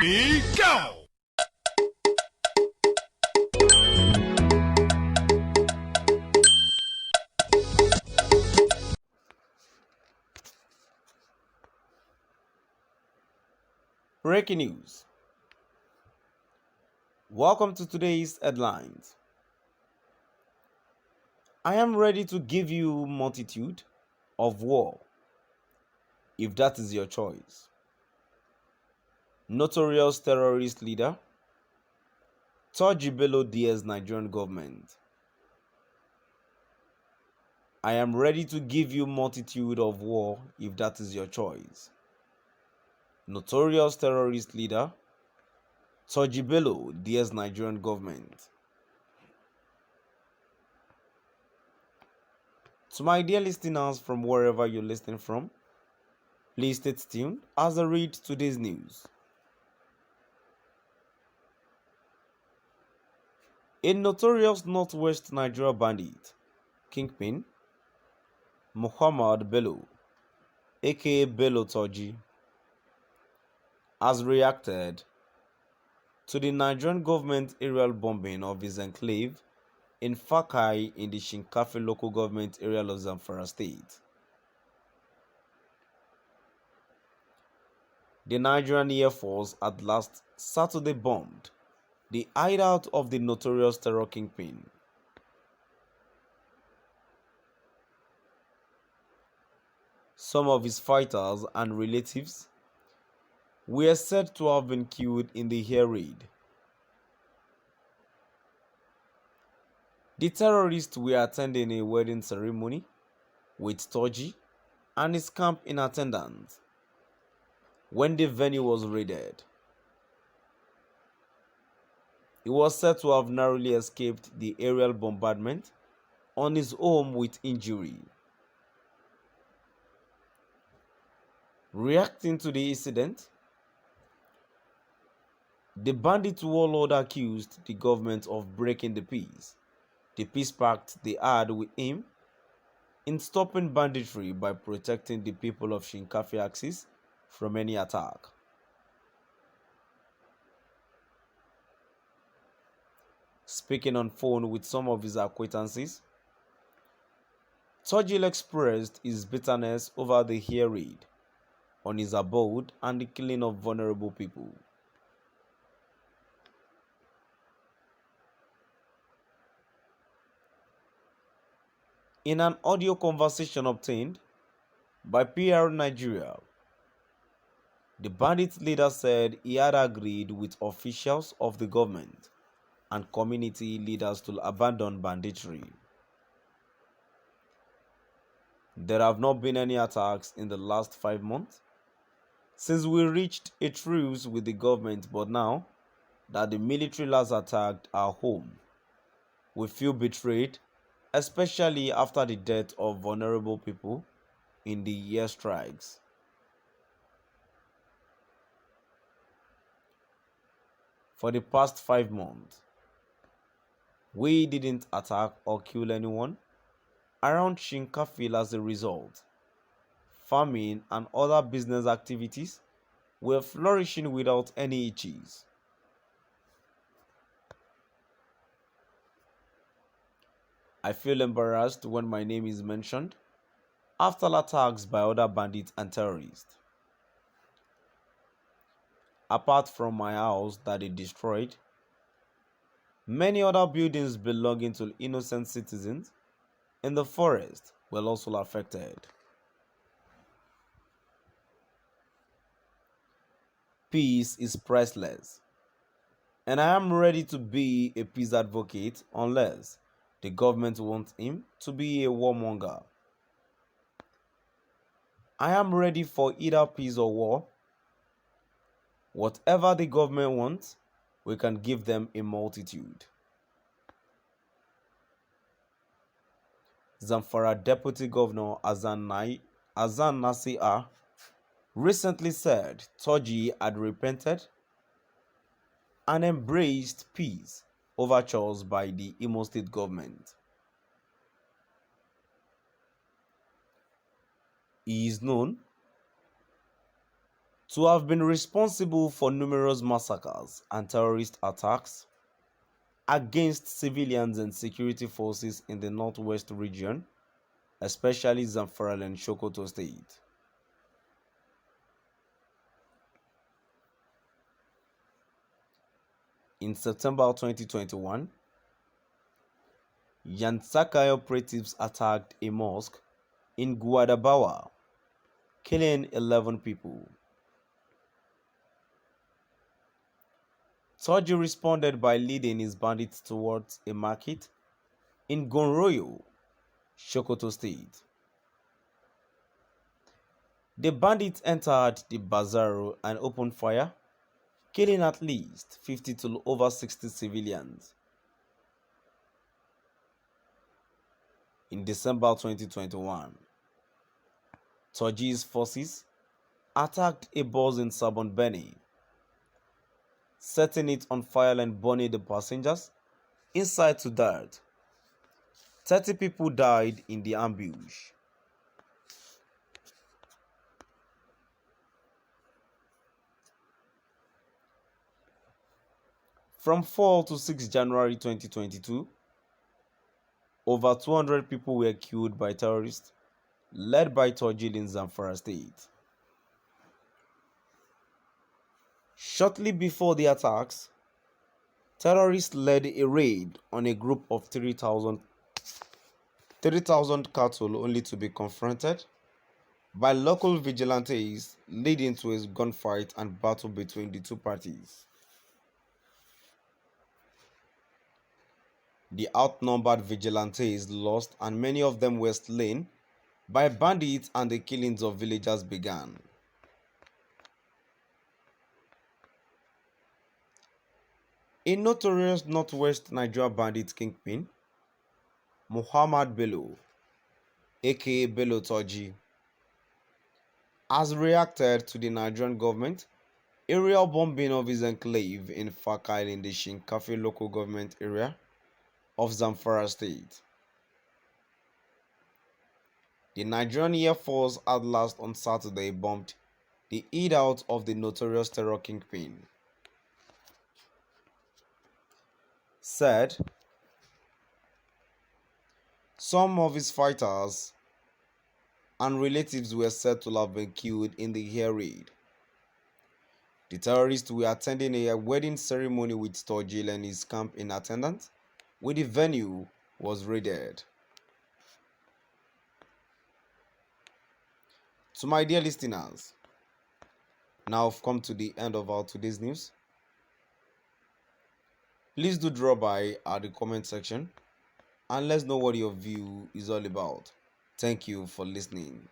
Go! Breaking news. Welcome to today's headlines. I am ready to give you multitude of war, if that is your choice. Notorious terrorist leader, Kïdnãppêd DS Nigerian government. I am ready to give you multitude of war, if that is your choice. Notorious terrorist leader, Kïdnãppêd DS Nigerian government. To my dear listeners from wherever you're listening from, please stay tuned as I read today's news. A notorious Northwest Nigeria bandit, kingpin, Muhammad Bello, aka Bello Toji, has reacted to the Nigerian government aerial bombing of his enclave in Fakai in the Kïdnãppêd local government area of Zamfara state. The Nigerian Air Force at last Saturday bombed the hideout of the notorious terror kingpin. Some of his fighters and relatives were said to have been killed in the air raid. The terrorists were attending a wedding ceremony with Toji and his camp in attendance when the venue was raided. He was said to have narrowly escaped the aerial bombardment on his home with injury. Reacting to the incident, the bandit warlord accused the government of breaking the peace pact they had with him in stopping banditry by protecting the people of Kïdnãppêd axis from any attack. Speaking on phone with some of his acquaintances, Toji expressed his bitterness over the air raid on his abode and the killing of vulnerable people. In an audio conversation obtained by PR Nigeria, the bandit leader said he had agreed with officials of the government and community leaders to abandon banditry. There have not been any attacks in the last 5 months since we reached a truce with the government, but now that the military has attacked our home, we feel betrayed, especially after the death of vulnerable people in the airstrikes. For the past 5 months, we didn't attack or kill anyone around Kïdnãppêd. As a result, farming and other business activities were flourishing without any hitches. I feel embarrassed when my name is mentioned after attacks by other bandits and terrorists. Apart from my house that they destroyed, many other buildings belonging to innocent citizens in the forest were also affected. Peace is priceless, and I am ready to be a peace advocate unless the government wants him to be a warmonger. I am ready for either peace or war. Whatever the government wants, we can give them a multitude. Zamfara Deputy Governor Azan Nasir recently said Toji had repented and embraced peace overtures by the Imo State government. He is known to have been responsible for numerous massacres and terrorist attacks against civilians and security forces in the Northwest region, especially Zamfara and Sokoto State. In September 2021, Yansakai operatives attacked a mosque in Guadabawa, killing 11 people. Toji responded by leading his bandits towards a market in Gonroyo, Sokoto State. The bandits entered the bazaar and opened fire, killing at least 50 to over 60 civilians. In December 2021, Toji's forces attacked a bus in Sabon Beni, setting it on fire and burning the passengers inside to dirt. 30 people died in the ambush. From 4 to 6 January 2022, over 200 people were killed by terrorists led by Toji in Zamfara State. Shortly before the attacks, terrorists led a raid on a group of 3,000 cattle only to be confronted by local vigilantes, leading to a gunfight and battle between the two parties. The outnumbered vigilantes lost and many of them were slain by bandits and the killings of villagers began. A notorious Northwest Nigeria bandit kingpin, Muhammad Bello, aka Bello Toji, has reacted to the Nigerian government aerial bombing of his enclave in Fakile in the Shinkafi local government area of Zamfara State. The Nigerian Air Force at last on Saturday bombed the hideout of the notorious terror kingpin. Said some of his fighters and relatives were said to have been killed in the air raid. The terrorists were attending a wedding ceremony with Tojil and his camp in attendance when the venue was raided. To my dear listeners, now I've come to the end of our today's news. Please do drop by at the comment section and let's know what your view is all about. Thank you for listening.